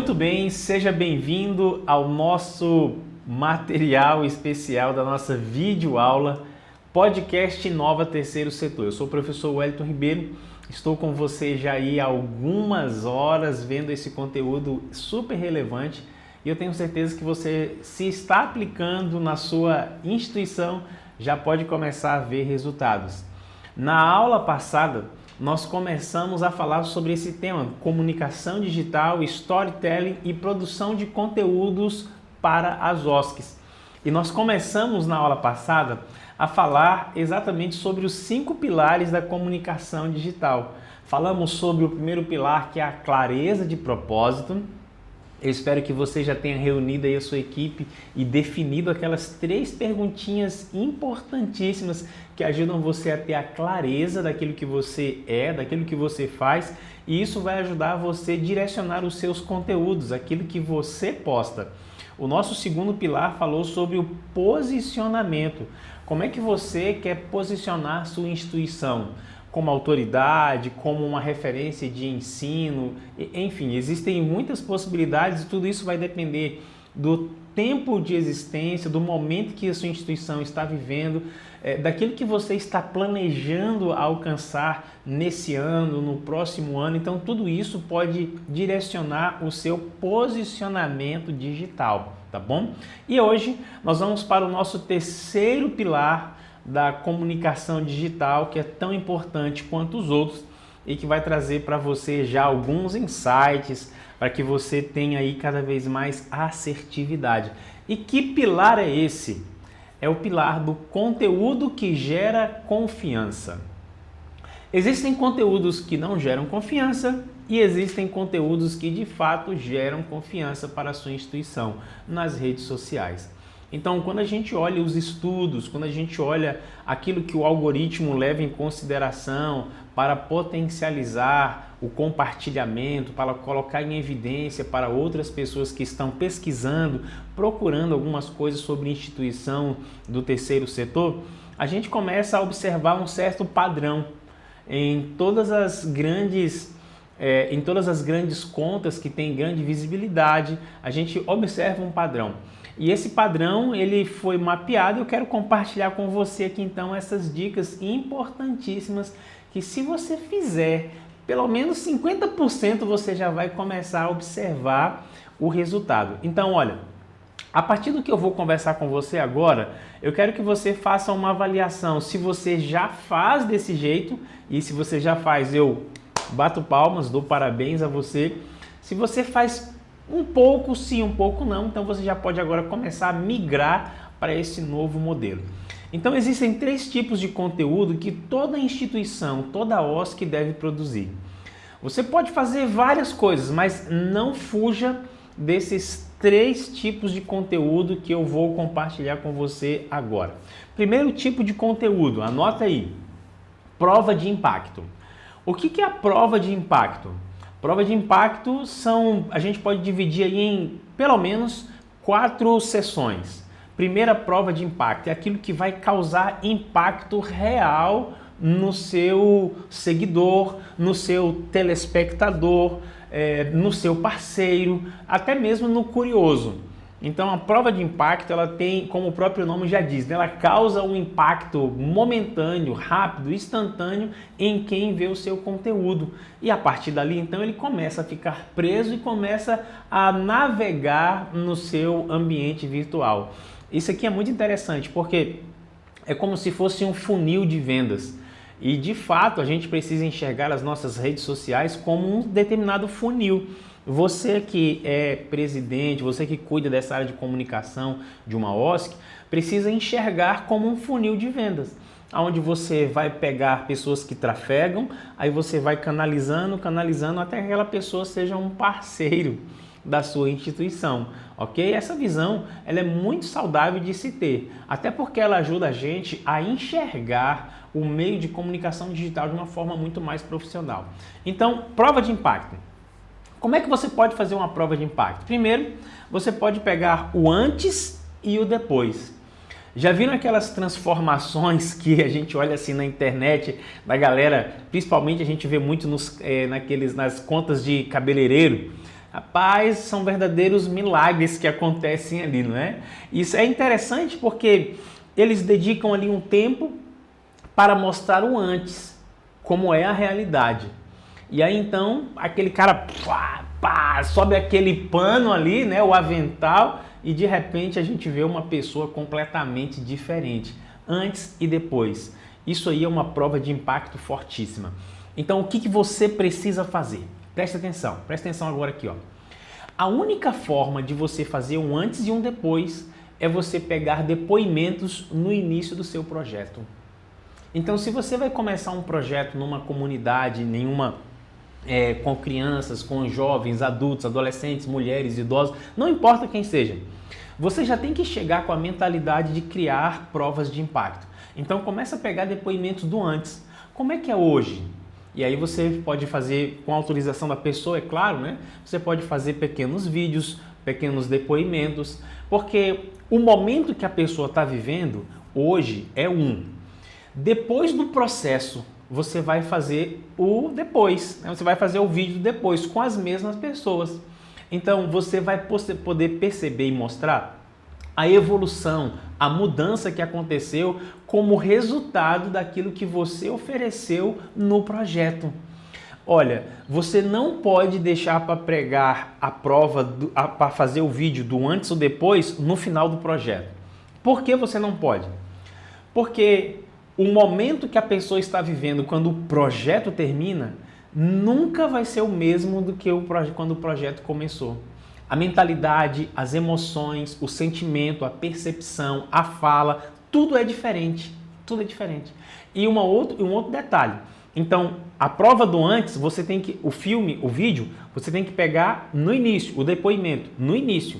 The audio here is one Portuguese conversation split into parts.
Muito bem, seja bem-vindo ao nosso material especial da nossa videoaula Podcast Inova Terceiro Setor. Eu sou o professor Wellington Ribeiro, estou com você já aí há algumas horas vendo esse conteúdo super relevante e eu tenho certeza que você, se está aplicando na sua instituição, já pode começar a ver resultados. Na aula passada, nós começamos a falar sobre esse tema, comunicação digital, storytelling e produção de conteúdos para as OSCs. E nós começamos na aula passada a falar exatamente sobre os 5 pilares da comunicação digital. Falamos sobre o primeiro pilar, que é a clareza de propósito. Eu espero que você já tenha reunido aí a sua equipe e definido aquelas 3 perguntinhas importantíssimas que ajudam você a ter a clareza daquilo que você é, daquilo que você faz, e isso vai ajudar você a direcionar os seus conteúdos, aquilo que você posta. O nosso segundo pilar falou sobre o posicionamento. Como é que você quer posicionar sua instituição? Como autoridade, como uma referência de ensino, enfim, existem muitas possibilidades e tudo isso vai depender do tempo de existência, do momento que a sua instituição está vivendo, daquilo que você está planejando alcançar nesse ano, no próximo ano. Então, tudo isso pode direcionar o seu posicionamento digital, tá bom? E hoje nós vamos para o nosso terceiro pilar da comunicação digital, que é tão importante quanto os outros e que vai trazer para você já alguns insights para que você tenha aí cada vez mais assertividade. E que pilar é esse? É o pilar do conteúdo que gera confiança. Existem conteúdos que não geram confiança e existem conteúdos que de fato geram confiança para a sua instituição nas redes sociais. Então, quando a gente olha os estudos, quando a gente olha aquilo que o algoritmo leva em consideração para potencializar o compartilhamento, para colocar em evidência para outras pessoas que estão pesquisando, procurando algumas coisas sobre instituição do terceiro setor, a gente começa a observar um certo padrão em todas as grandes contas que têm grande visibilidade. A gente observa um padrão. E esse padrão, ele foi mapeado e eu quero compartilhar com você aqui então essas dicas importantíssimas que, se você fizer pelo menos 50%, você já vai começar a observar o resultado. Então, olha, a partir do que eu vou conversar com você agora, eu quero que você faça uma avaliação se você já faz desse jeito, e se você já faz, eu bato palmas, dou parabéns a você. Se você faz um pouco sim, um pouco não, então você já pode agora começar a migrar para esse novo modelo. Então existem 3 tipos de conteúdo que toda instituição, toda OSC deve produzir. Você pode fazer várias coisas, mas não fuja desses 3 tipos de conteúdo que eu vou compartilhar com você agora. Primeiro tipo de conteúdo, anota aí, prova de impacto. O que é a prova de impacto? Prova de impacto a gente pode dividir aí em pelo menos 4 sessões. Primeira prova de impacto é aquilo que vai causar impacto real no seu seguidor, no seu telespectador, no seu parceiro, até mesmo no curioso. Então a prova de impacto, ela tem, como o próprio nome já diz, ela causa um impacto momentâneo, rápido, instantâneo em quem vê o seu conteúdo. E a partir dali, então, ele começa a ficar preso e começa a navegar no seu ambiente virtual. Isso aqui é muito interessante porque é como se fosse um funil de vendas. E de fato a gente precisa enxergar as nossas redes sociais como um determinado funil. Você que é presidente, você que cuida dessa área de comunicação de uma OSC, precisa enxergar como um funil de vendas, onde você vai pegar pessoas que trafegam, aí você vai canalizando até que aquela pessoa seja um parceiro da sua instituição, ok? Essa visão, ela é muito saudável de se ter, até porque ela ajuda a gente a enxergar o meio de comunicação digital de uma forma muito mais profissional. Então, prova de impacto. Como é que você pode fazer uma prova de impacto? Primeiro, você pode pegar o antes e o depois. Já viram aquelas transformações que a gente olha assim na internet da galera, principalmente a gente vê muito nas contas de cabeleireiro, Rapaz, são verdadeiros milagres que acontecem ali, não é? Isso é interessante porque eles dedicam ali um tempo para mostrar o antes, como é a realidade. E aí então, aquele cara sobe aquele pano ali, né, o avental, e de repente a gente vê uma pessoa completamente diferente, antes e depois. Isso aí é uma prova de impacto fortíssima. Então, o que você precisa fazer? Presta atenção agora aqui, ó. A única forma de você fazer um antes e um depois é você pegar depoimentos no início do seu projeto. Então, se você vai começar um projeto numa comunidade, com crianças, com jovens, adultos, adolescentes, mulheres, idosos, não importa quem seja, você já tem que chegar com a mentalidade de criar provas de impacto. Então, começa a pegar depoimentos do antes. Como é que é hoje? E aí você pode fazer, com a autorização da pessoa, é claro, né? Você pode fazer pequenos vídeos, pequenos depoimentos, porque o momento que a pessoa está vivendo hoje é um. Depois do processo, você vai fazer o depois, né? Você vai fazer o vídeo depois com as mesmas pessoas. Então você vai poder perceber e mostrar a evolução, a mudança que aconteceu como resultado daquilo que você ofereceu no projeto. Olha, você não pode deixar para pregar a prova, para fazer o vídeo do antes ou depois no final do projeto. Por que você não pode? Porque o momento que a pessoa está vivendo quando o projeto termina nunca vai ser o mesmo do que quando o projeto começou. A mentalidade, as emoções, o sentimento, a percepção, a fala, tudo é diferente. Tudo é diferente. E um outro detalhe. Então, a prova do antes, você tem que, o vídeo, você tem que pegar no início, o depoimento, no início.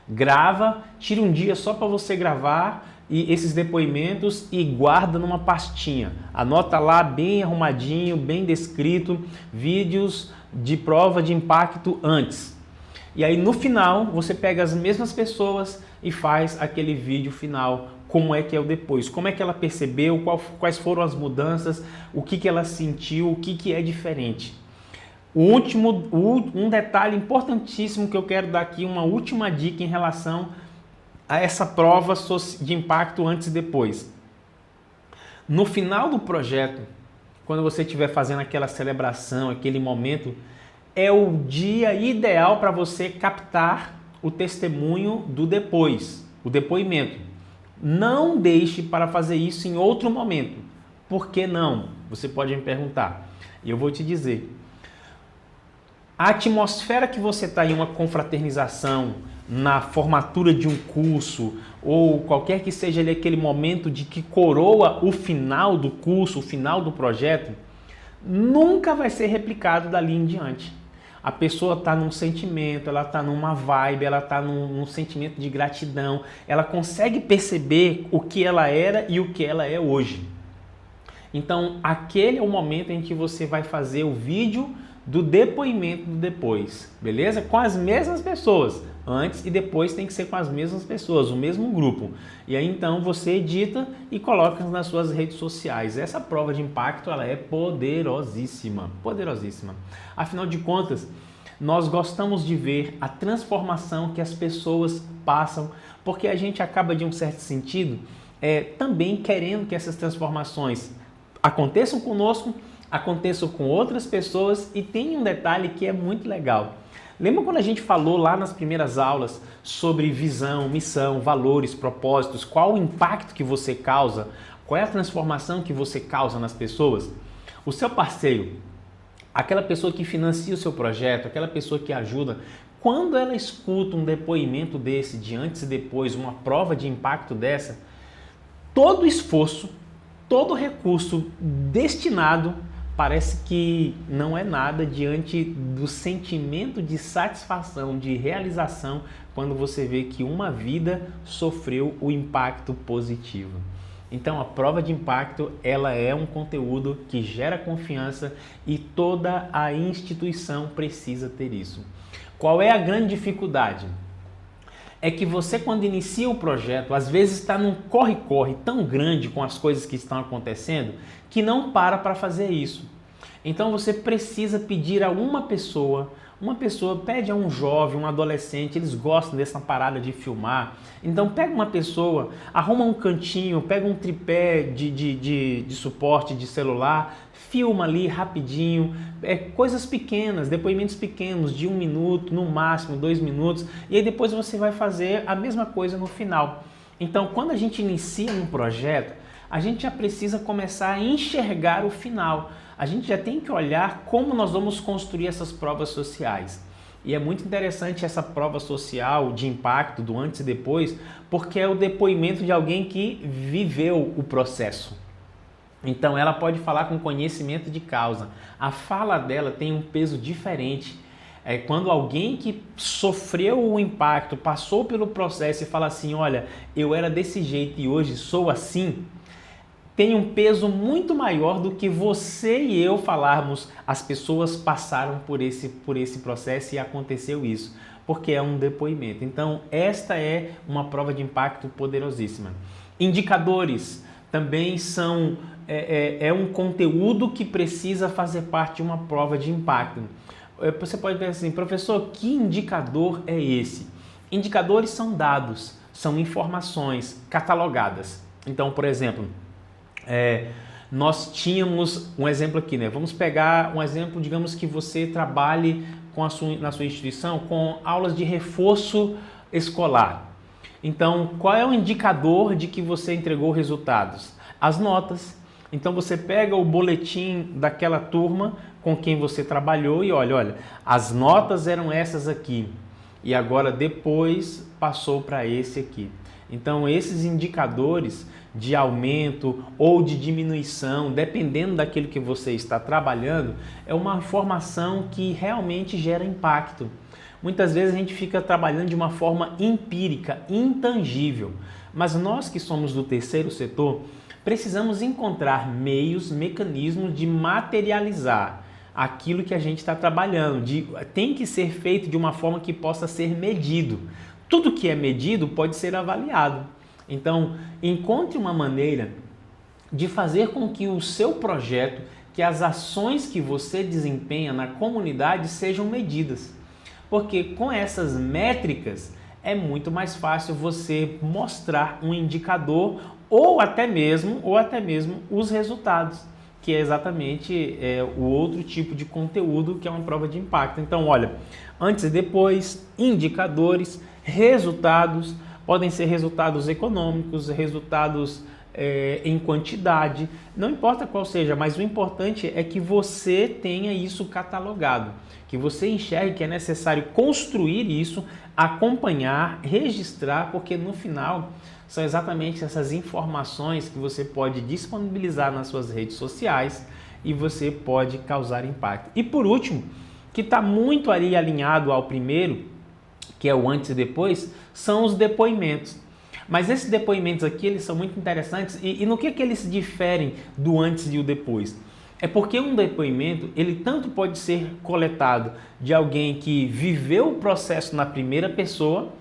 Grava, tira um dia só para você gravar e esses depoimentos e guarda numa pastinha. Anota lá bem arrumadinho, bem descrito, vídeos de prova de impacto antes. E aí no final você pega as mesmas pessoas e faz aquele vídeo final, como é que é o depois, como é que ela percebeu, quais foram as mudanças, o que ela sentiu, o que é diferente. Um detalhe importantíssimo que eu quero dar aqui, uma última dica em relação a essa prova de impacto antes e depois. No final do projeto, quando você estiver fazendo aquela celebração, aquele momento, é o dia ideal para você captar o testemunho do depois, o depoimento. Não deixe para fazer isso em outro momento. Por que não? Você pode me perguntar. E eu vou te dizer. A atmosfera que você está em uma confraternização, na formatura de um curso, ou qualquer que seja ali aquele momento de que coroa o final do curso, o final do projeto, nunca vai ser replicado dali em diante. A pessoa está num sentimento, ela está numa vibe, ela está num sentimento de gratidão, ela consegue perceber o que ela era e o que ela é hoje. Então, aquele é o momento em que você vai fazer o vídeo do depoimento do depois, beleza? Com as mesmas pessoas. Antes e depois tem que ser com as mesmas pessoas, o mesmo grupo. E aí então você edita e coloca nas suas redes sociais. Essa prova de impacto, ela é poderosíssima, poderosíssima. Afinal de contas, nós gostamos de ver a transformação que as pessoas passam, porque a gente acaba, de um certo sentido, também querendo que essas transformações aconteçam conosco, aconteçam com outras pessoas. E tem um detalhe que é muito legal. Lembra quando a gente falou lá nas primeiras aulas sobre visão, missão, valores, propósitos, qual o impacto que você causa, qual é a transformação que você causa nas pessoas? O seu parceiro, aquela pessoa que financia o seu projeto, aquela pessoa que ajuda, quando ela escuta um depoimento desse, de antes e depois, uma prova de impacto dessa, todo esforço, todo recurso destinado parece que não é nada diante do sentimento de satisfação, de realização, quando você vê que uma vida sofreu o impacto positivo. Então, a prova de impacto, ela é um conteúdo que gera confiança e toda a instituição precisa ter isso. Qual é a grande dificuldade? É que você, quando inicia o projeto, às vezes está num corre-corre tão grande com as coisas que estão acontecendo que não para fazer isso. Então você precisa pedir a uma pessoa pede a um jovem, um adolescente, eles gostam dessa parada de filmar. Então pega uma pessoa, arruma um cantinho, pega um tripé de suporte de celular, filma ali rapidinho, coisas pequenas, depoimentos pequenos, de 1 minuto, no máximo 2 minutos, e aí depois você vai fazer a mesma coisa no final. Então quando a gente inicia um projeto, a gente já precisa começar a enxergar o final. A gente já tem que olhar como nós vamos construir essas provas sociais. E é muito interessante essa prova social de impacto do antes e depois, porque é o depoimento de alguém que viveu o processo. Então ela pode falar com conhecimento de causa. A fala dela tem um peso diferente. É quando alguém que sofreu o impacto, passou pelo processo e fala assim, olha, eu era desse jeito e hoje sou assim, tem um peso muito maior do que você e eu falarmos as pessoas passaram por esse processo e aconteceu isso, porque é um depoimento. Então, esta é uma prova de impacto poderosíssima. Indicadores também são um conteúdo que precisa fazer parte de uma prova de impacto. Você pode pensar assim, professor, que indicador é esse? Indicadores são dados, são informações catalogadas. Então, por exemplo, nós tínhamos um exemplo aqui, né? Vamos pegar um exemplo, digamos que você trabalhe na sua instituição com aulas de reforço escolar. Então, qual é o indicador de que você entregou resultados? As notas. Então, você pega o boletim daquela turma com quem você trabalhou e olha, as notas eram essas aqui e agora depois passou para esse aqui. Então, esses indicadores de aumento ou de diminuição, dependendo daquilo que você está trabalhando, é uma informação que realmente gera impacto. Muitas vezes a gente fica trabalhando de uma forma empírica, intangível, mas nós que somos do terceiro setor, precisamos encontrar meios, mecanismos de materializar aquilo que a gente está trabalhando. Tem que ser feito de uma forma que possa ser medido. Tudo que é medido pode ser avaliado. Então, encontre uma maneira de fazer com que o seu projeto, que as ações que você desempenha na comunidade sejam medidas. Porque com essas métricas é muito mais fácil você mostrar um indicador ou até mesmo os resultados, que é exatamente o outro tipo de conteúdo que é uma prova de impacto. Então, olha, antes e depois, indicadores, resultados, podem ser resultados econômicos, resultados em quantidade, não importa qual seja, mas o importante é que você tenha isso catalogado, que você enxergue que é necessário construir isso, acompanhar, registrar, porque no final são exatamente essas informações que você pode disponibilizar nas suas redes sociais e você pode causar impacto. E por último, que está muito ali alinhado ao primeiro, que é o antes e depois, são os depoimentos. Mas esses depoimentos aqui, eles são muito interessantes e no que eles diferem do antes e o depois? É porque um depoimento, ele tanto pode ser coletado de alguém que viveu o processo na primeira pessoa,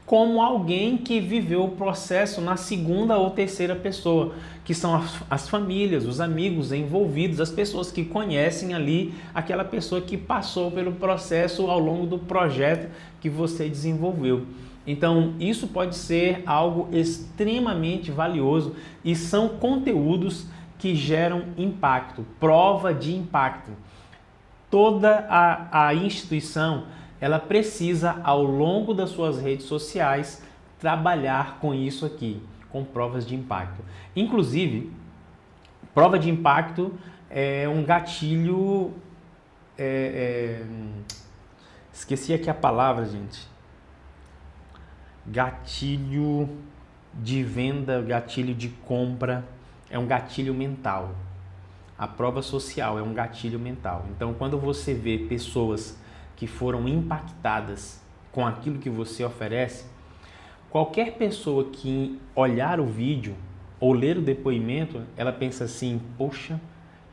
como alguém que viveu o processo na segunda ou terceira pessoa, que são as famílias, os amigos envolvidos, as pessoas que conhecem ali aquela pessoa que passou pelo processo ao longo do projeto que você desenvolveu. Então, isso pode ser algo extremamente valioso e são conteúdos que geram impacto, prova de impacto. Toda a instituição, ela precisa, ao longo das suas redes sociais, trabalhar com isso aqui, com provas de impacto. Inclusive, prova de impacto é um gatilho... Esqueci aqui a palavra, gente. Gatilho de venda, gatilho de compra, é um gatilho mental. A prova social é um gatilho mental. Então, quando você vê pessoas que foram impactadas com aquilo que você oferece, qualquer pessoa que olhar o vídeo ou ler o depoimento, ela pensa assim, poxa,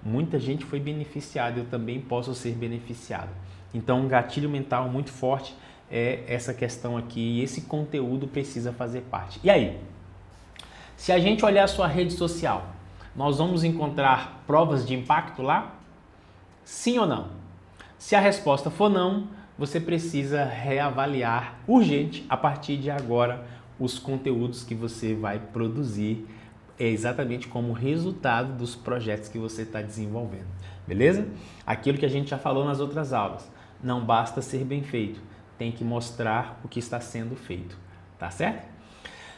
muita gente foi beneficiada, eu também posso ser beneficiado. Então, um gatilho mental muito forte é essa questão aqui e esse conteúdo precisa fazer parte. E aí? Se a gente olhar a sua rede social, nós vamos encontrar provas de impacto lá? Sim ou não? Se a resposta for não, você precisa reavaliar urgente a partir de agora os conteúdos que você vai produzir exatamente como resultado dos projetos que você está desenvolvendo, beleza? Aquilo que a gente já falou nas outras aulas, não basta ser bem feito, tem que mostrar o que está sendo feito, tá certo?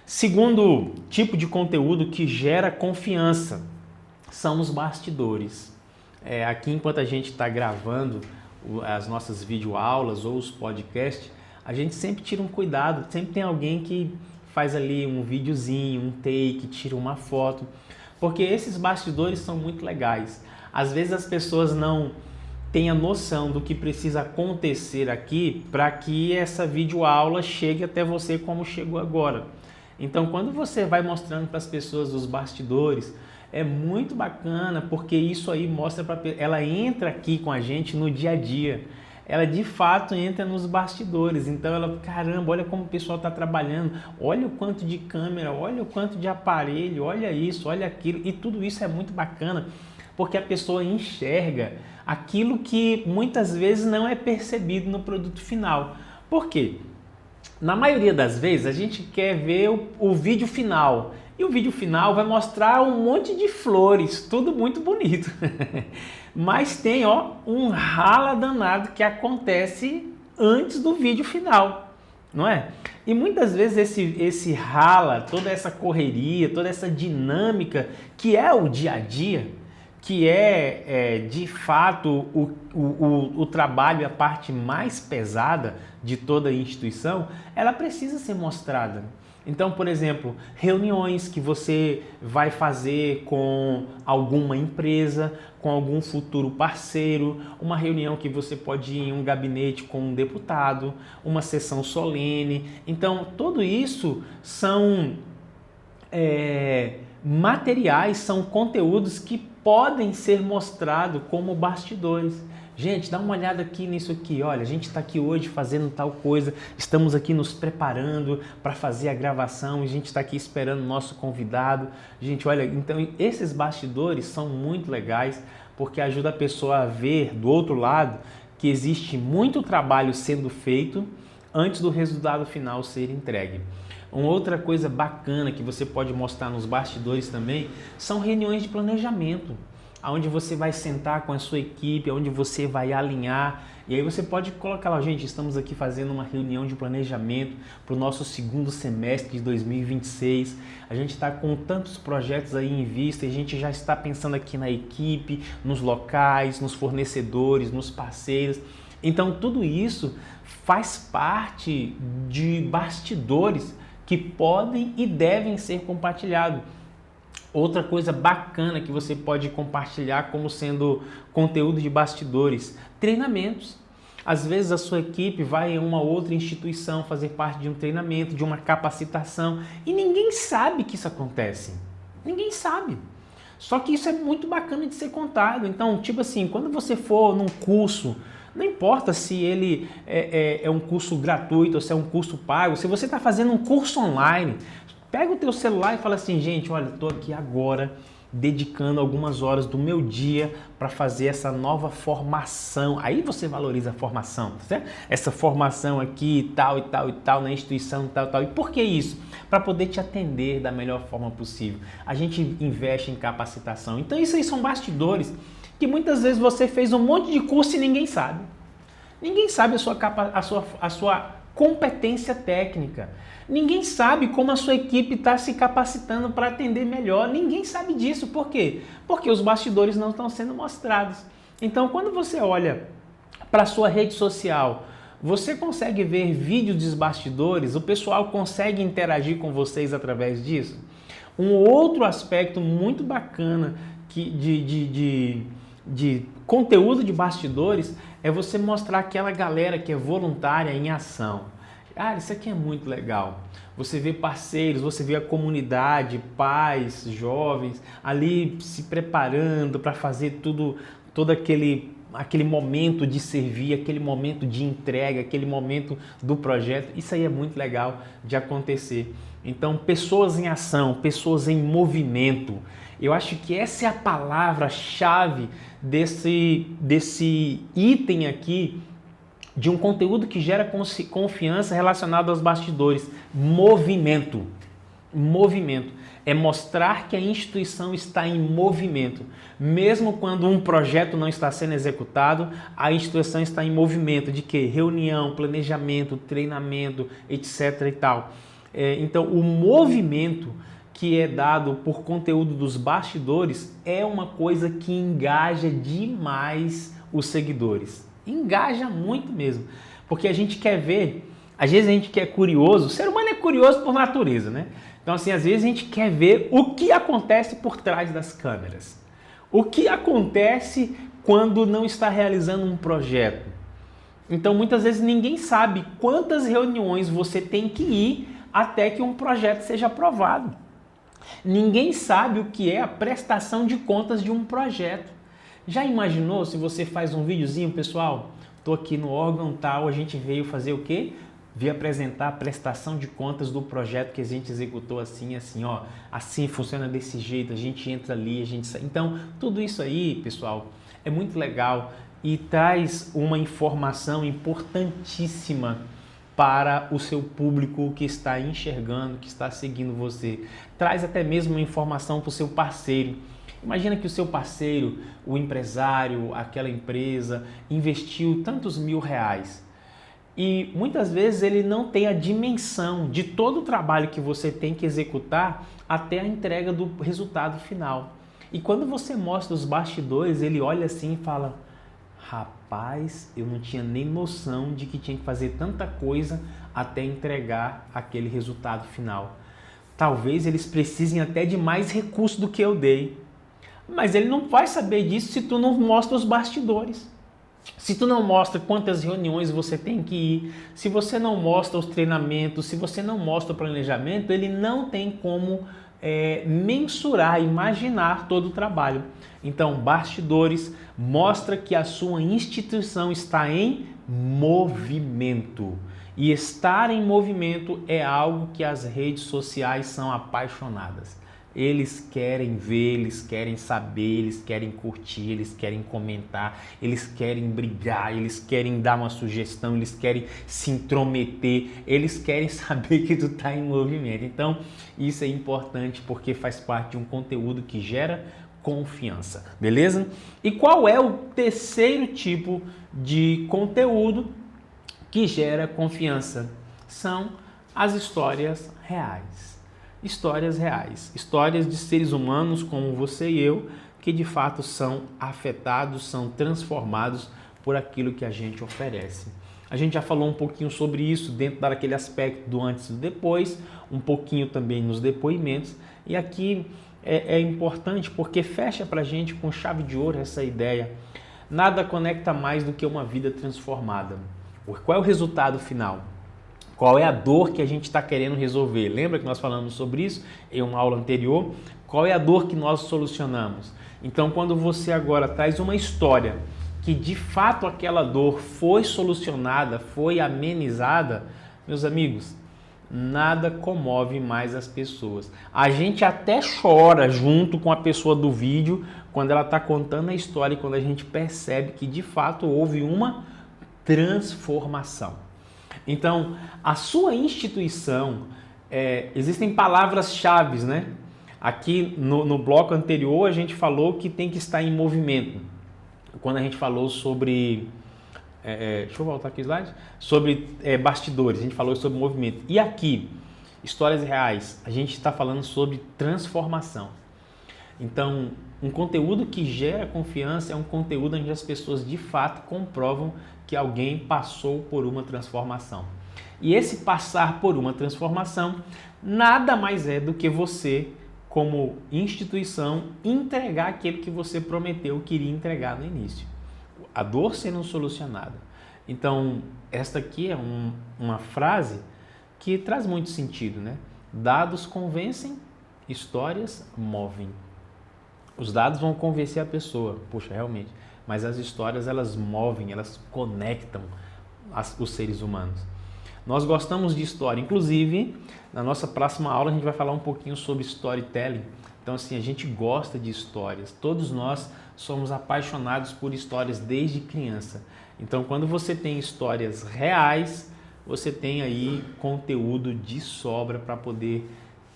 Segundo tipo de conteúdo que gera confiança são os bastidores. Aqui, enquanto a gente está gravando as nossas videoaulas ou os podcasts, a gente sempre tira um cuidado, sempre tem alguém que faz ali um videozinho, um take, tira uma foto, porque esses bastidores são muito legais. Às vezes as pessoas não têm a noção do que precisa acontecer aqui para que essa videoaula chegue até você como chegou agora. Então, quando você vai mostrando para as pessoas os bastidores, é muito bacana, porque isso aí mostra para ela entra aqui com a gente no dia a dia. Ela de fato entra nos bastidores, então ela, caramba, olha como o pessoal está trabalhando, olha o quanto de câmera, olha o quanto de aparelho, olha isso, olha aquilo, e tudo isso é muito bacana, porque a pessoa enxerga aquilo que muitas vezes não é percebido no produto final. Por quê? Na maioria das vezes a gente quer ver o vídeo final, e o vídeo final vai mostrar um monte de flores, tudo muito bonito. Mas tem um rala danado que acontece antes do vídeo final, não é? E muitas vezes esse rala, toda essa correria, toda essa dinâmica que é o dia a dia, que é de fato o trabalho, a parte mais pesada de toda a instituição, ela precisa ser mostrada. Então, por exemplo, reuniões que você vai fazer com alguma empresa, com algum futuro parceiro, uma reunião que você pode ir em um gabinete com um deputado, uma sessão solene. Então, tudo isso são materiais, são conteúdos que podem ser mostrados como bastidores. Gente, dá uma olhada aqui nisso aqui, olha, a gente está aqui hoje fazendo tal coisa, estamos aqui nos preparando para fazer a gravação, a gente está aqui esperando o nosso convidado. Gente, olha, então esses bastidores são muito legais, porque ajuda a pessoa a ver do outro lado que existe muito trabalho sendo feito antes do resultado final ser entregue. Uma outra coisa bacana que você pode mostrar nos bastidores também são reuniões de planejamento, onde você vai sentar com a sua equipe, onde você vai alinhar, e aí você pode colocar lá, gente, estamos aqui fazendo uma reunião de planejamento para o nosso segundo semestre de 2026, a gente está com tantos projetos aí em vista, e a gente já está pensando aqui na equipe, nos locais, nos fornecedores, nos parceiros. Então tudo isso faz parte de bastidores que podem e devem ser compartilhados. Outra coisa bacana que você pode compartilhar como sendo conteúdo de bastidores, treinamentos. Às vezes a sua equipe vai em uma outra instituição fazer parte de um treinamento, de uma capacitação, e ninguém sabe que isso acontece. Ninguém sabe. Só que isso é muito bacana de ser contado. Então, tipo assim, quando você for num curso, não importa se ele é um curso gratuito ou se é um curso pago, se você está fazendo um curso online, pega o teu celular e fala assim, gente, olha, estou aqui agora dedicando algumas horas do meu dia para fazer essa nova formação. Aí você valoriza a formação, certo? Essa formação aqui e tal e tal e tal, na instituição tal e tal. E por que isso? Para poder te atender da melhor forma possível. A gente investe em capacitação. Então isso aí são bastidores que muitas vezes você fez um monte de curso e ninguém sabe. Ninguém sabe a sua competência técnica. Ninguém sabe como a sua equipe está se capacitando para atender melhor. Ninguém sabe disso. Por quê? Porque os bastidores não estão sendo mostrados. Então, quando você olha para a sua rede social, você consegue ver vídeos dos bastidores? O pessoal consegue interagir com vocês através disso? Um outro aspecto muito bacana de conteúdo de bastidores é você mostrar aquela galera que é voluntária em ação. Cara, isso aqui é muito legal. Você vê parceiros, você vê a comunidade, pais, jovens, ali se preparando para fazer todo aquele aquele momento de servir, aquele momento de entrega, aquele momento do projeto. Isso aí é muito legal de acontecer. Então, pessoas em ação, pessoas em movimento. Eu acho que essa é a palavra-chave desse item aqui, de um conteúdo que gera confiança relacionado aos bastidores. Movimento. Movimento. É mostrar que a instituição está em movimento. Mesmo quando um projeto não está sendo executado, a instituição está em movimento de quê? Reunião, planejamento, treinamento, etc. e tal. Então, o movimento que é dado por conteúdo dos bastidores é uma coisa que engaja demais os seguidores. Engaja muito mesmo, porque a gente quer ver, às vezes a gente quer curioso, o ser humano é curioso por natureza, né? Então assim, às vezes a gente quer ver o que acontece por trás das câmeras. O que acontece quando não está realizando um projeto. Então muitas vezes ninguém sabe quantas reuniões você tem que ir até que um projeto seja aprovado. Ninguém sabe o que é a prestação de contas de um projeto. Já imaginou se você faz um videozinho, pessoal? Estou aqui no órgão tal, a gente veio fazer o quê? Veio apresentar a prestação de contas do projeto que a gente executou assim, ó. Assim funciona desse jeito, a gente entra ali, a gente sai. Então, tudo isso aí, pessoal, é muito legal e traz uma informação importantíssima para o seu público que está enxergando, que está seguindo você. Traz até mesmo uma informação para o seu parceiro. Imagina que o seu parceiro, o empresário, aquela empresa, investiu tantos R$1.000 e muitas vezes ele não tem a dimensão de todo o trabalho que você tem que executar até a entrega do resultado final. E quando você mostra os bastidores, ele olha assim e fala: rapaz, eu não tinha nem noção de que tinha que fazer tanta coisa até entregar aquele resultado final. Talvez eles precisem até de mais recursos do que eu dei. Mas ele não vai saber disso se tu não mostra os bastidores. Se tu não mostra quantas reuniões você tem que ir, se você não mostra os treinamentos, se você não mostra o planejamento, ele não tem como mensurar, imaginar todo o trabalho. Então, bastidores mostra que a sua instituição está em movimento. E estar em movimento é algo que as redes sociais são apaixonadas. Eles querem ver, eles querem saber, eles querem curtir, eles querem comentar, eles querem brigar, eles querem dar uma sugestão, eles querem se intrometer, eles querem saber que tu está em movimento. Então, isso é importante porque faz parte de um conteúdo que gera confiança, beleza? E qual é o terceiro tipo de conteúdo que gera confiança? São as histórias reais. Histórias reais, histórias de seres humanos como você e eu, que de fato são afetados, são transformados por aquilo que a gente oferece. A gente já falou um pouquinho sobre isso dentro daquele aspecto do antes e do depois, um pouquinho também nos depoimentos, e aqui é importante porque fecha pra gente com chave de ouro essa ideia. Nada conecta mais do que uma vida transformada. Qual é o resultado final? Qual é a dor que a gente está querendo resolver? Lembra que nós falamos sobre isso em uma aula anterior? Qual é a dor que nós solucionamos? Então, quando você agora traz uma história que de fato aquela dor foi solucionada, foi amenizada, meus amigos, nada comove mais as pessoas. A gente até chora junto com a pessoa do vídeo quando ela está contando a história e quando a gente percebe que de fato houve uma transformação. Então, a sua instituição, existem palavras-chave, né? Aqui no bloco anterior a gente falou que tem que estar em movimento. Quando a gente falou sobre... deixa eu voltar aqui o slide. Sobre bastidores, a gente falou sobre movimento. E aqui, histórias reais, a gente está falando sobre transformação. Então, um conteúdo que gera confiança é um conteúdo onde as pessoas de fato comprovam que alguém passou por uma transformação. E esse passar por uma transformação nada mais é do que você, como instituição, entregar aquilo que você prometeu que iria entregar no início. A dor sendo solucionada. Então, esta aqui é uma frase que traz muito sentido, né? Dados convencem, histórias movem. Os dados vão convencer a pessoa. Puxa, realmente, mas as histórias elas movem, elas conectam os seres humanos. Nós gostamos de história, inclusive na nossa próxima aula a gente vai falar um pouquinho sobre storytelling. Então assim, a gente gosta de histórias, todos nós somos apaixonados por histórias desde criança. Então quando você tem histórias reais, você tem aí conteúdo de sobra para poder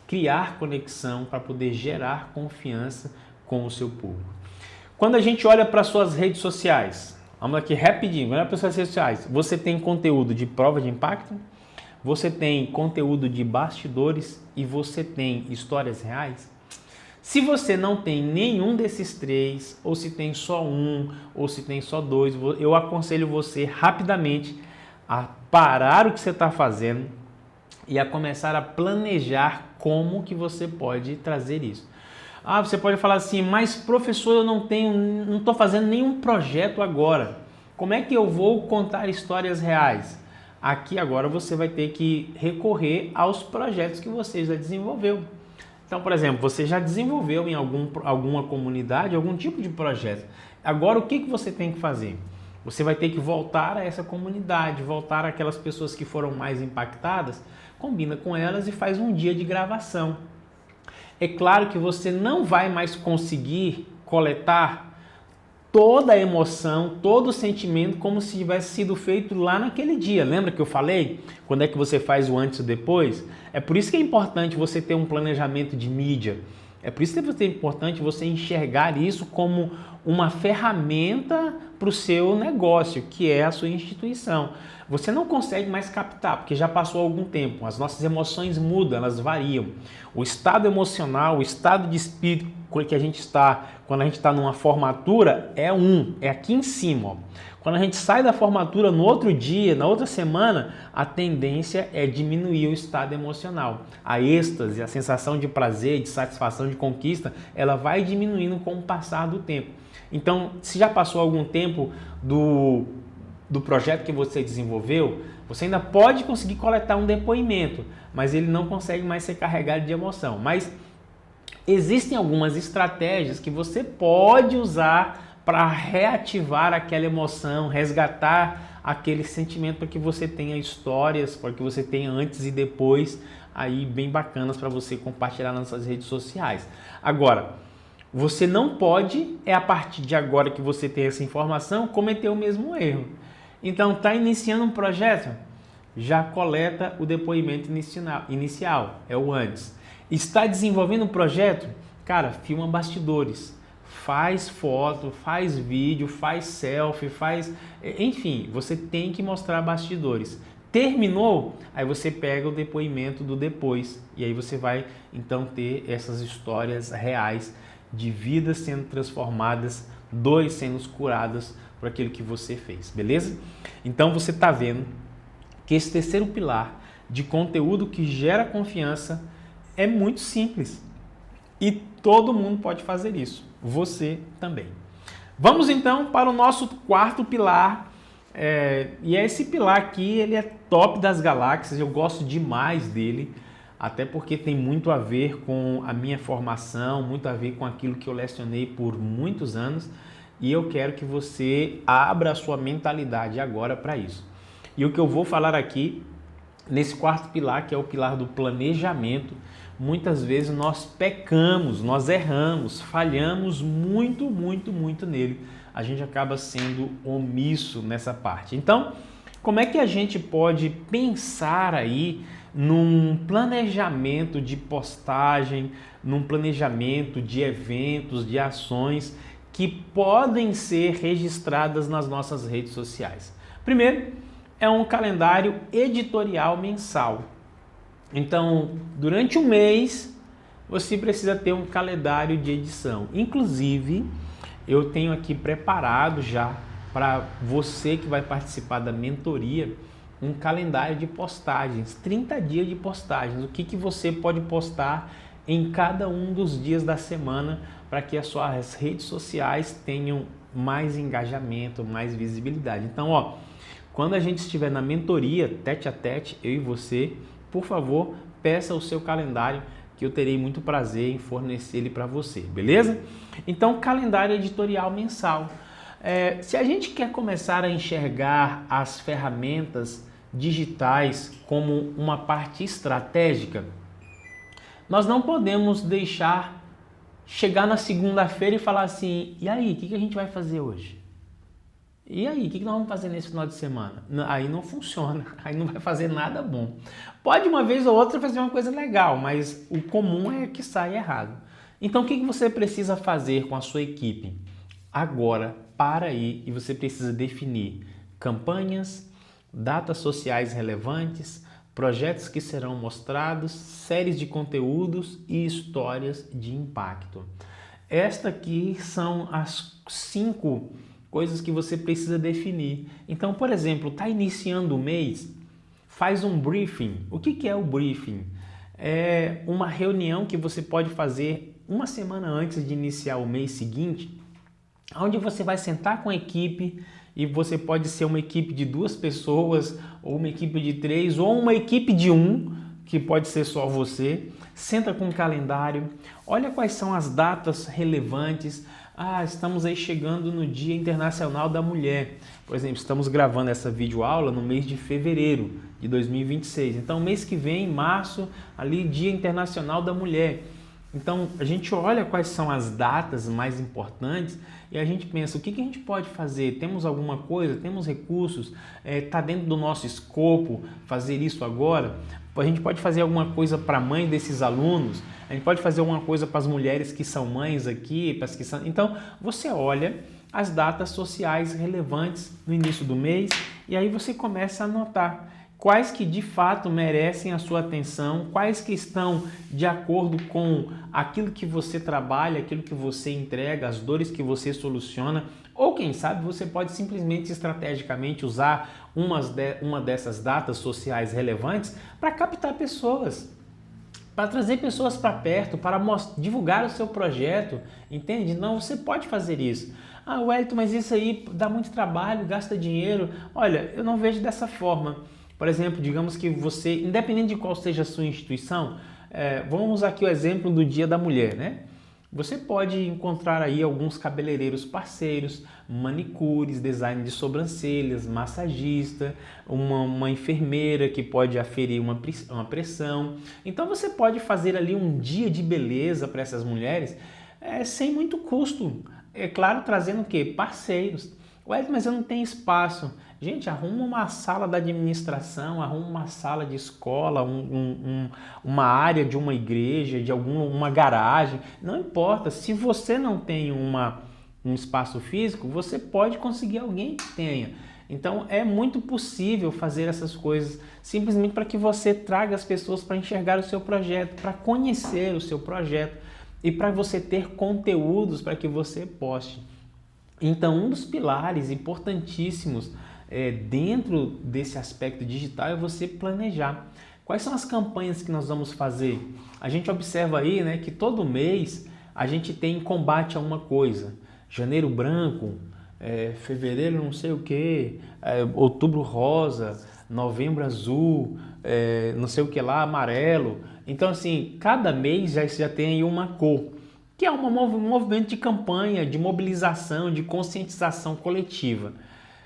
criar conexão, para poder gerar confiança com o seu público. Quando a gente olha para suas redes sociais, vamos aqui rapidinho, olha para suas redes sociais, você tem conteúdo de prova de impacto, você tem conteúdo de bastidores e você tem histórias reais? Se você não tem nenhum desses três, ou se tem só um, ou se tem só dois, eu aconselho você rapidamente a parar o que você está fazendo e a começar a planejar como que você pode trazer isso. Ah, você pode falar assim, mas professor, eu não estou fazendo nenhum projeto agora. Como é que eu vou contar histórias reais? Aqui agora você vai ter que recorrer aos projetos que você já desenvolveu. Então, por exemplo, você já desenvolveu em alguma comunidade algum tipo de projeto. Agora, o que você tem que fazer? Você vai ter que voltar a essa comunidade, voltar àquelas pessoas que foram mais impactadas, combina com elas e faz um dia de gravação. É claro que você não vai mais conseguir coletar toda a emoção, todo o sentimento como se tivesse sido feito lá naquele dia. Lembra que eu falei? Quando é que você faz o antes e o depois? É por isso que é importante você ter um planejamento de mídia. É por isso que é importante você enxergar isso como uma ferramenta para o seu negócio, que é a sua instituição. Você não consegue mais captar, porque já passou algum tempo. As nossas emoções mudam, elas variam. O estado emocional, o estado de espírito que a gente está, quando a gente está numa formatura, é aqui em cima. Ó. Quando a gente sai da formatura no outro dia, na outra semana, a tendência é diminuir o estado emocional. A êxtase, a sensação de prazer, de satisfação, de conquista, ela vai diminuindo com o passar do tempo. Então, se já passou algum tempo do projeto que você desenvolveu, você ainda pode conseguir coletar um depoimento, mas ele não consegue mais ser carregado de emoção. Mas existem algumas estratégias que você pode usar para reativar aquela emoção, resgatar aquele sentimento para que você tenha histórias, para que você tenha antes e depois aí bem bacanas para você compartilhar nas suas redes sociais. Agora, você não pode, a partir de agora que você tem essa informação, cometer o mesmo erro. Então, está iniciando um projeto? Já coleta o depoimento inicial, é o antes. Está desenvolvendo um projeto? Cara, filma bastidores. Faz foto, faz vídeo, faz selfie, enfim, você tem que mostrar bastidores. Terminou? Aí você pega o depoimento do depois e aí você vai então ter essas histórias reais de vidas sendo transformadas, dores sendo curadas por aquilo que você fez, beleza? Então você está vendo que esse terceiro pilar de conteúdo que gera confiança é muito simples e todo mundo pode fazer isso, você também. Vamos então para o nosso quarto pilar, e esse pilar aqui, ele é top das galáxias, eu gosto demais dele, até porque tem muito a ver com a minha formação, muito a ver com aquilo que eu lecionei por muitos anos, e eu quero que você abra a sua mentalidade agora para isso. E o que eu vou falar aqui, nesse quarto pilar, que é o pilar do planejamento, muitas vezes nós pecamos, nós erramos, falhamos muito nele. A gente acaba sendo omisso nessa parte. Então, como é que a gente pode pensar aí num planejamento de postagem, num planejamento de eventos, de ações que podem ser registradas nas nossas redes sociais? Primeiro, é um calendário editorial mensal. Então, durante um mês, você precisa ter um calendário de edição. Inclusive, eu tenho aqui preparado já para você que vai participar da mentoria, um calendário de postagens, 30 dias de postagens. O que você pode postar em cada um dos dias da semana para que as suas redes sociais tenham mais engajamento, mais visibilidade. Então, quando a gente estiver na mentoria, tete a tete, eu e você, por favor, peça o seu calendário que eu terei muito prazer em fornecer ele para você, beleza? Então, calendário editorial mensal. Se a gente quer começar a enxergar as ferramentas digitais como uma parte estratégica, nós não podemos deixar chegar na segunda-feira e falar assim, e aí, o que a gente vai fazer hoje? E aí, o que nós vamos fazer nesse final de semana? Aí não funciona, aí não vai fazer nada bom. Pode uma vez ou outra fazer uma coisa legal, mas o comum é que sai errado. Então o que você precisa fazer com a sua equipe? Agora, para aí e você precisa definir campanhas, datas sociais relevantes, projetos que serão mostrados, séries de conteúdos e histórias de impacto. Esta aqui são as 5 coisas que você precisa definir. Então, por exemplo, está iniciando o mês, faz um briefing. O que é o briefing? É uma reunião que você pode fazer uma semana antes de iniciar o mês seguinte, onde você vai sentar com a equipe, e você pode ser uma equipe de 2 pessoas, ou uma equipe de 3, ou uma equipe de 1, que pode ser só você. Senta com um calendário, olha quais são as datas relevantes. Estamos aí chegando no Dia Internacional da Mulher. Por exemplo, estamos gravando essa videoaula no mês de fevereiro de 2026. Então, mês que vem, em março, ali, Dia Internacional da Mulher. Então, a gente olha quais são as datas mais importantes e a gente pensa, o que a gente pode fazer? Temos alguma coisa? Temos recursos? Está dentro do nosso escopo fazer isso agora? A gente pode fazer alguma coisa para a mãe desses alunos? A gente pode fazer alguma coisa para as mulheres que são mães aqui? Para as que são... Então, você olha as datas sociais relevantes no início do mês e aí você começa a anotar quais que de fato merecem a sua atenção, quais que estão de acordo com aquilo que você trabalha, aquilo que você entrega, as dores que você soluciona, ou quem sabe você pode simplesmente estrategicamente usar uma dessas datas sociais relevantes para captar pessoas, para trazer pessoas para perto, para divulgar o seu projeto, entende? Não, você pode fazer isso. Wellington, mas isso aí dá muito trabalho, gasta dinheiro. Olha, eu não vejo dessa forma. Por exemplo, digamos que você, independente de qual seja a sua instituição, vamos usar aqui o exemplo do Dia da Mulher, né? Você pode encontrar aí alguns cabeleireiros parceiros, manicures, design de sobrancelhas, massagista, uma enfermeira que pode aferir uma pressão. Então você pode fazer ali um dia de beleza para essas mulheres sem muito custo. É claro, trazendo o quê? Parceiros. Mas eu não tenho espaço. Gente, arruma uma sala da administração, arruma uma sala de escola, uma área de uma igreja, de uma garagem. Não importa, se você não tem um espaço físico, você pode conseguir alguém que tenha. Então é muito possível fazer essas coisas simplesmente para que você traga as pessoas para enxergar o seu projeto, para conhecer o seu projeto e para você ter conteúdos para que você poste. Então, um dos pilares importantíssimos dentro desse aspecto digital é você planejar. Quais são as campanhas que nós vamos fazer? A gente observa aí, né, que todo mês a gente tem combate a uma coisa. Janeiro branco, fevereiro não sei o que, outubro rosa, novembro azul, não sei o que lá, amarelo. Então, assim, cada mês já tem aí uma cor, que é um movimento de campanha, de mobilização, de conscientização coletiva.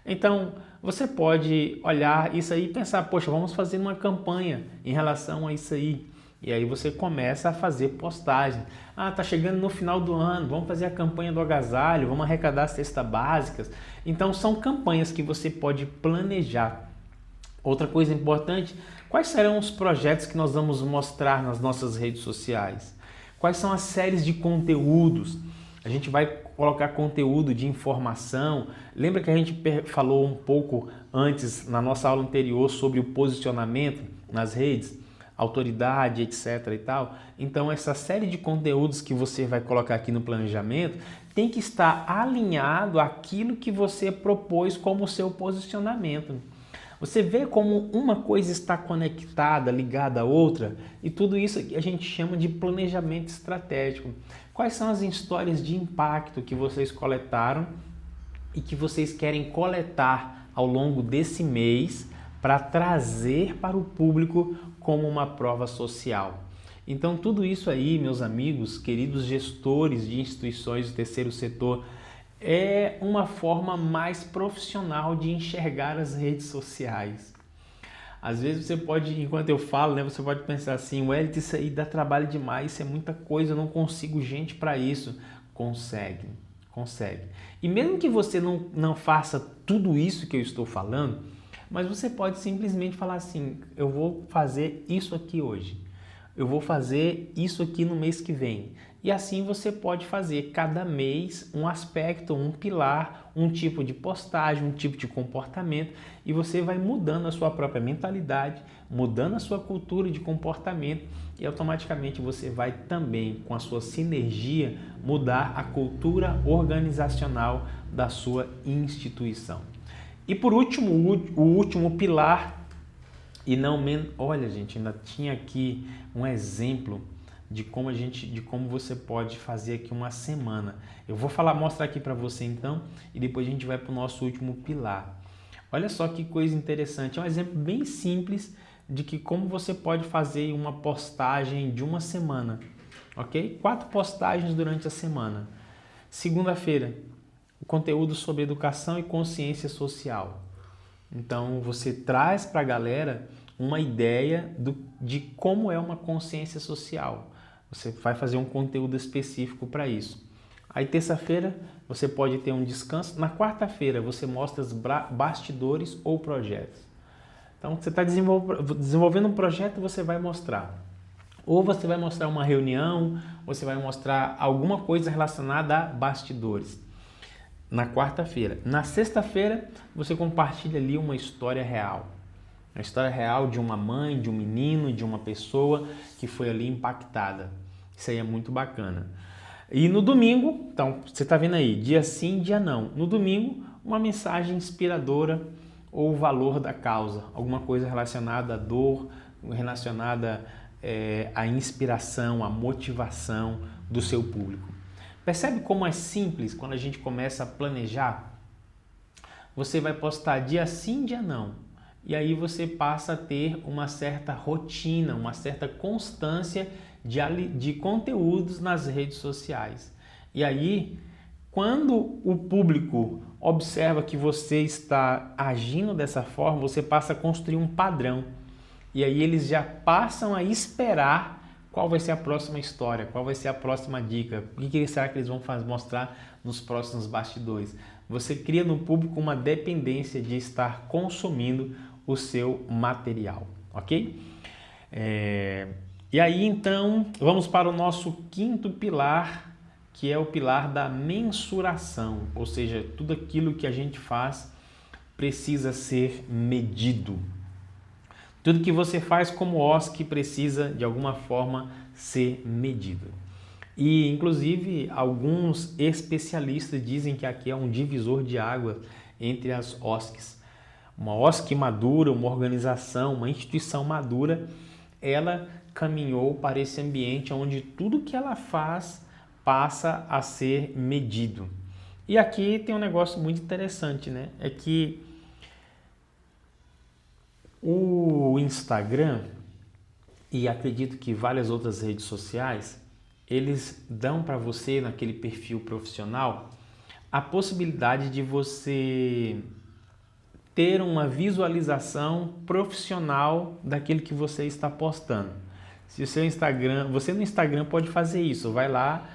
Então, você pode olhar isso aí e pensar, poxa, vamos fazer uma campanha em relação a isso aí. E aí você começa a fazer postagem. Tá chegando no final do ano, vamos fazer a campanha do agasalho, vamos arrecadar cestas básicas. Então, são campanhas que você pode planejar. Outra coisa importante, quais serão os projetos que nós vamos mostrar nas nossas redes sociais? Quais são as séries de conteúdos? A gente vai colocar conteúdo de informação. Lembra que a gente falou um pouco antes, na nossa aula anterior, sobre o posicionamento nas redes, autoridade, etc. e tal? Então, essa série de conteúdos que você vai colocar aqui no planejamento tem que estar alinhado àquilo que você propôs como seu posicionamento. Você vê como uma coisa está conectada, ligada à outra, e tudo isso a gente chama de planejamento estratégico. Quais são as histórias de impacto que vocês coletaram e que vocês querem coletar ao longo desse mês para trazer para o público como uma prova social? Então, tudo isso aí, meus amigos, queridos gestores de instituições do terceiro setor, é uma forma mais profissional de enxergar as redes sociais. Às vezes você pode, enquanto eu falo, né, você pode pensar assim, Wellington, isso aí dá trabalho demais, isso é muita coisa, eu não consigo gente para isso. Consegue, consegue. E mesmo que você não faça tudo isso que eu estou falando, mas você pode simplesmente falar assim, eu vou fazer isso aqui hoje. Eu vou fazer isso aqui no mês que vem. E assim você pode fazer cada mês um aspecto, um pilar, um tipo de postagem, um tipo de comportamento e você vai mudando a sua própria mentalidade, mudando a sua cultura de comportamento e automaticamente você vai também, com a sua sinergia, mudar a cultura organizacional da sua instituição. E por último, o último pilar, e não menos, olha gente, ainda tinha aqui um exemplo de como você pode fazer aqui uma semana. Eu vou mostrar aqui para você então, e depois a gente vai para o nosso último pilar. Olha só que coisa interessante, é um exemplo bem simples de que como você pode fazer uma postagem de uma semana, ok? 4 postagens durante a semana. Segunda-feira, o conteúdo sobre educação e consciência social. Então você traz para a galera uma ideia de como é uma consciência social. Você vai fazer um conteúdo específico para isso. Aí terça-feira você pode ter um descanso. Na quarta-feira você mostra os bastidores ou projetos. Então você está desenvolvendo um projeto, você vai mostrar. Ou você vai mostrar uma reunião, ou você vai mostrar alguma coisa relacionada a bastidores. Na quarta-feira. Na sexta-feira você compartilha ali uma história real. A história real de uma mãe, de um menino, de uma pessoa que foi ali impactada. Isso aí é muito bacana. E no domingo, então, você está vendo aí, dia sim, dia não. No domingo, uma mensagem inspiradora ou o valor da causa. Alguma coisa relacionada à dor, relacionada à inspiração, à motivação do seu público. Percebe como é simples quando a gente começa a planejar? Você vai postar dia sim, dia não. E aí você passa a ter uma certa rotina, uma certa constância de conteúdos nas redes sociais. E aí, quando o público observa que você está agindo dessa forma, você passa a construir um padrão. E aí eles já passam a esperar qual vai ser a próxima história, qual vai ser a próxima dica, o que será que eles vão mostrar nos próximos bastidores. Você cria no público uma dependência de estar consumindo o seu material, ok? E aí então vamos para o nosso quinto pilar, que é o pilar da mensuração, ou seja, tudo aquilo que a gente faz precisa ser medido. Tudo que você faz como OSC precisa de alguma forma ser medido. E inclusive alguns especialistas dizem que aqui é um divisor de água entre as OSCs. Uma OSC madura, uma organização, uma instituição madura, ela caminhou para esse ambiente onde tudo que ela faz passa a ser medido. E aqui tem um negócio muito interessante, né? É que o Instagram e acredito que várias outras redes sociais, eles dão para você naquele perfil profissional a possibilidade de você ter uma visualização profissional daquilo que você está postando. Se o seu Instagram, você no Instagram pode fazer isso, vai lá,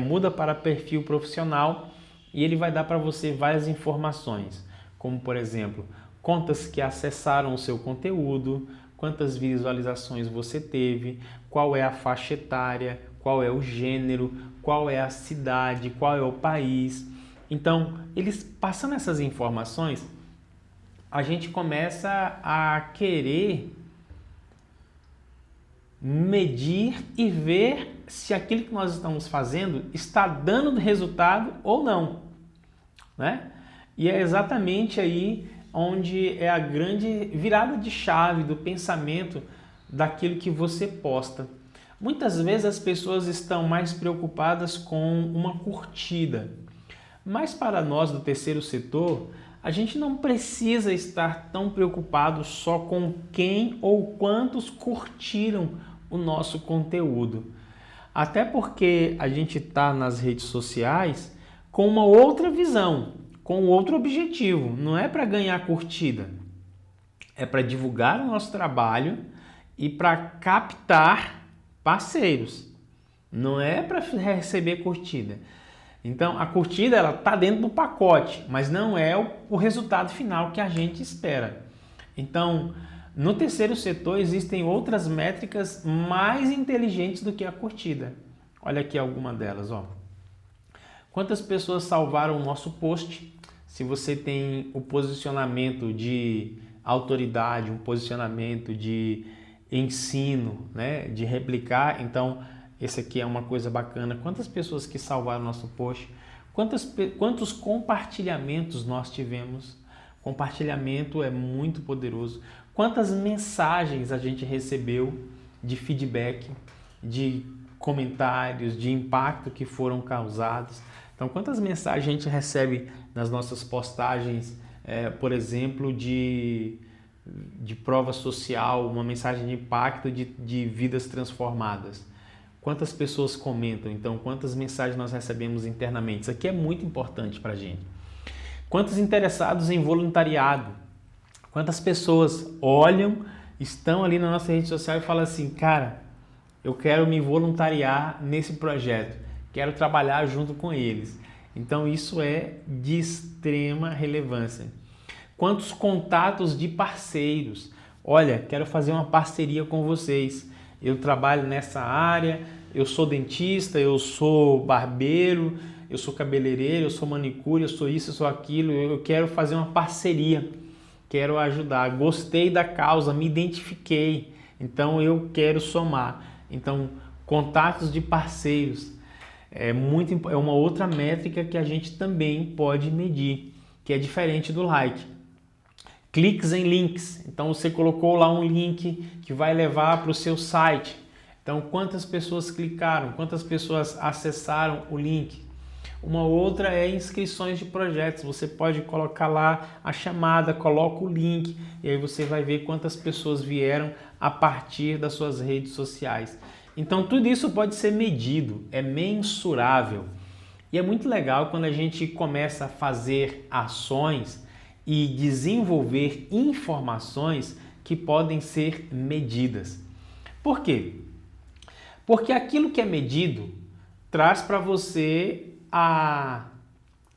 muda para perfil profissional e ele vai dar para você várias informações, como por exemplo, contas que acessaram o seu conteúdo, quantas visualizações você teve, qual é a faixa etária, qual é o gênero, qual é a cidade, qual é o país. Então, eles passando essas informações, a gente começa a querer medir e ver se aquilo que nós estamos fazendo está dando resultado ou não, né? E é exatamente aí onde é a grande virada de chave do pensamento daquilo que você posta. Muitas vezes as pessoas estão mais preocupadas com uma curtida, mas para nós do terceiro setor, a gente não precisa estar tão preocupado só com quem ou quantos curtiram o nosso conteúdo. Até porque a gente está nas redes sociais com uma outra visão, com outro objetivo. Não é para ganhar curtida, é para divulgar o nosso trabalho e para captar parceiros. Não é para receber curtida. Então, a curtida ela está dentro do pacote, mas não é o resultado final que a gente espera. Então, no terceiro setor existem outras métricas mais inteligentes do que a curtida. Olha aqui alguma delas, ó. Quantas pessoas salvaram o nosso post? Se você tem o posicionamento de autoridade, um posicionamento de ensino, né, de replicar, então esse aqui é uma coisa bacana. Quantas pessoas que salvaram o nosso post? Quantos compartilhamentos nós tivemos? Compartilhamento é muito poderoso. Quantas mensagens a gente recebeu de feedback, de comentários, de impacto que foram causados? Então, quantas mensagens a gente recebe nas nossas postagens, por exemplo, de prova social, uma mensagem de impacto de vidas transformadas? Quantas pessoas comentam? Então, quantas mensagens nós recebemos internamente? Isso aqui é muito importante para a gente. Quantos interessados em voluntariado? Quantas pessoas olham, estão ali na nossa rede social e falam assim, cara, eu quero me voluntariar nesse projeto, quero trabalhar junto com eles. Então, isso é de extrema relevância. Quantos contatos de parceiros? Olha, quero fazer uma parceria com vocês. Eu trabalho nessa área, eu sou dentista, eu sou barbeiro, eu sou cabeleireiro, eu sou manicure, eu sou isso, eu sou aquilo, eu quero fazer uma parceria, quero ajudar, gostei da causa, me identifiquei, então eu quero somar. Então, contatos de parceiros é uma outra métrica que a gente também pode medir, que é diferente do like. Cliques em links, então você colocou lá um link que vai levar para o seu site. Então, quantas pessoas clicaram, quantas pessoas acessaram o link? Uma outra é inscrições de projetos. Você pode colocar lá a chamada, coloca o link e aí você vai ver quantas pessoas vieram a partir das suas redes sociais. Então, tudo isso pode ser medido, é mensurável. E é muito legal quando a gente começa a fazer ações e desenvolver informações que podem ser medidas. Por quê? Porque aquilo que é medido traz para você a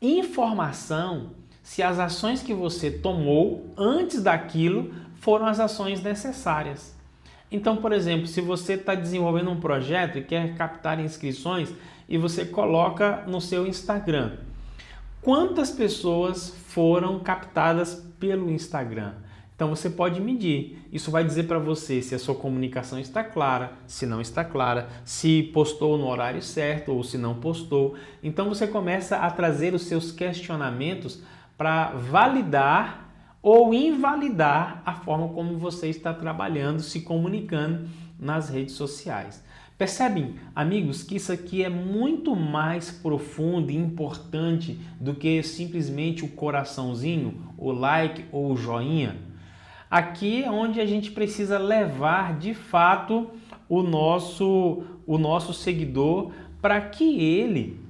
informação se as ações que você tomou antes daquilo foram as ações necessárias. Então, por exemplo, se você está desenvolvendo um projeto e quer captar inscrições e você coloca no seu Instagram, quantas pessoas foram captadas pelo Instagram? Então você pode medir. Isso vai dizer para você se a sua comunicação está clara, se não está clara, se postou no horário certo ou se não postou. Então você começa a trazer os seus questionamentos para validar ou invalidar a forma como você está trabalhando, se comunicando nas redes sociais. Percebem, amigos, que isso aqui é muito mais profundo e importante do que simplesmente o coraçãozinho, o like ou o joinha? Aqui é onde a gente precisa levar de fato o nosso seguidor para que ele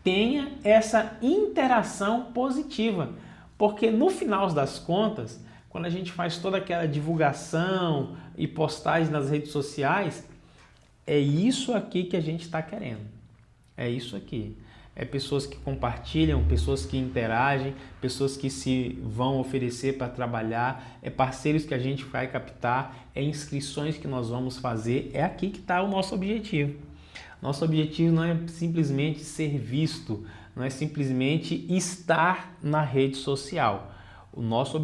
tenha essa interação positiva. Porque no final das contas, quando a gente faz toda aquela divulgação e postagem nas redes sociais, é isso aqui que a gente está querendo. É isso aqui. É pessoas que compartilham, pessoas que interagem, pessoas que se vão oferecer para trabalhar, é parceiros que a gente vai captar, é inscrições que nós vamos fazer. É aqui que está o nosso objetivo. Nosso objetivo não é simplesmente ser visto, não é simplesmente estar na rede social. Os nossos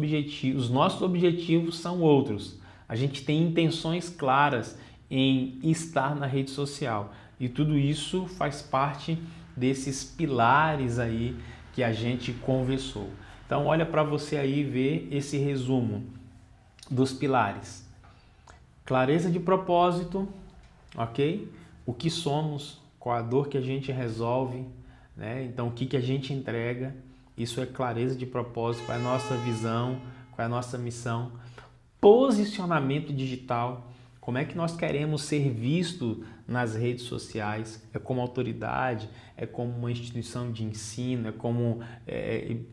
objetivos são outros. A gente tem intenções claras em estar na rede social. E tudo isso faz parte desses pilares aí que a gente conversou. Então olha para você aí ver esse resumo dos pilares. Clareza de propósito, ok? O que somos, qual a dor que a gente resolve, né? Então o que a gente entrega, isso é clareza de propósito, qual é a nossa visão, qual é a nossa missão. Posicionamento digital, Como é que nós queremos ser vistos nas redes sociais? É como autoridade? É como uma instituição de ensino? É como...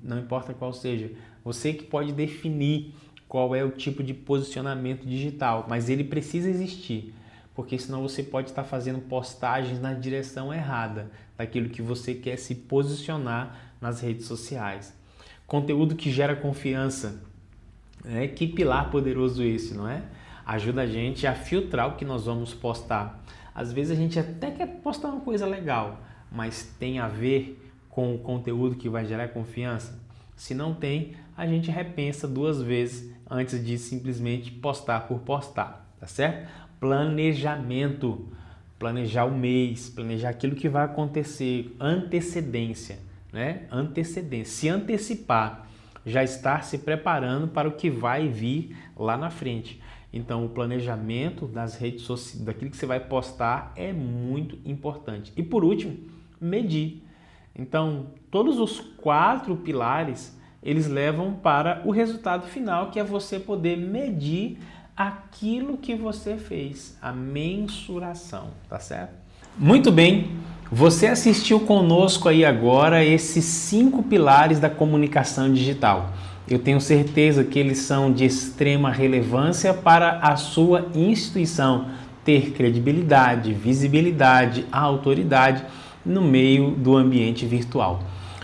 não importa qual seja. Você que pode definir qual é o tipo de posicionamento digital, mas ele precisa existir, porque senão você pode estar fazendo postagens na direção errada daquilo que você quer se posicionar nas redes sociais. Conteúdo que gera confiança. Que pilar poderoso esse, não é? Ajuda a gente a filtrar o que nós vamos postar. Às vezes a gente até quer postar uma coisa legal, mas tem a ver com o conteúdo que vai gerar confiança? Se não tem, a gente repensa 2 vezes antes de simplesmente postar por postar, tá certo? Planejamento, planejar o mês, planejar aquilo que vai acontecer, antecedência, né? Antecedência, se antecipar, já estar se preparando para o que vai vir lá na frente. Então, o planejamento das redes sociais, daquilo que você vai postar é muito importante. E por último, medir. Então, todos os 4 pilares, eles levam para o resultado final, que é você poder medir aquilo que você fez, a mensuração, tá certo? Muito bem, você assistiu conosco aí agora esses 5 pilares da comunicação digital. Eu tenho certeza que eles são de extrema relevância para a sua instituição ter credibilidade, visibilidade, autoridade no meio do ambiente virtual.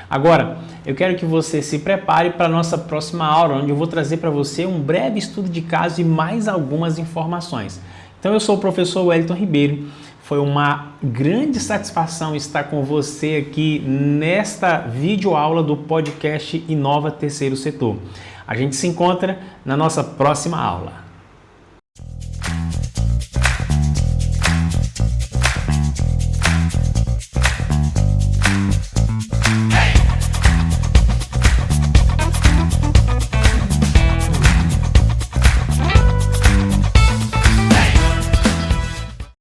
Agora, eu quero que você se prepare para a nossa próxima aula, onde eu vou trazer para você um breve estudo de caso e mais algumas informações. Então, eu sou o professor Wellington Ribeiro. Foi uma grande satisfação estar com você aqui nesta videoaula do podcast Inova Terceiro Setor. A gente se encontra na nossa próxima aula.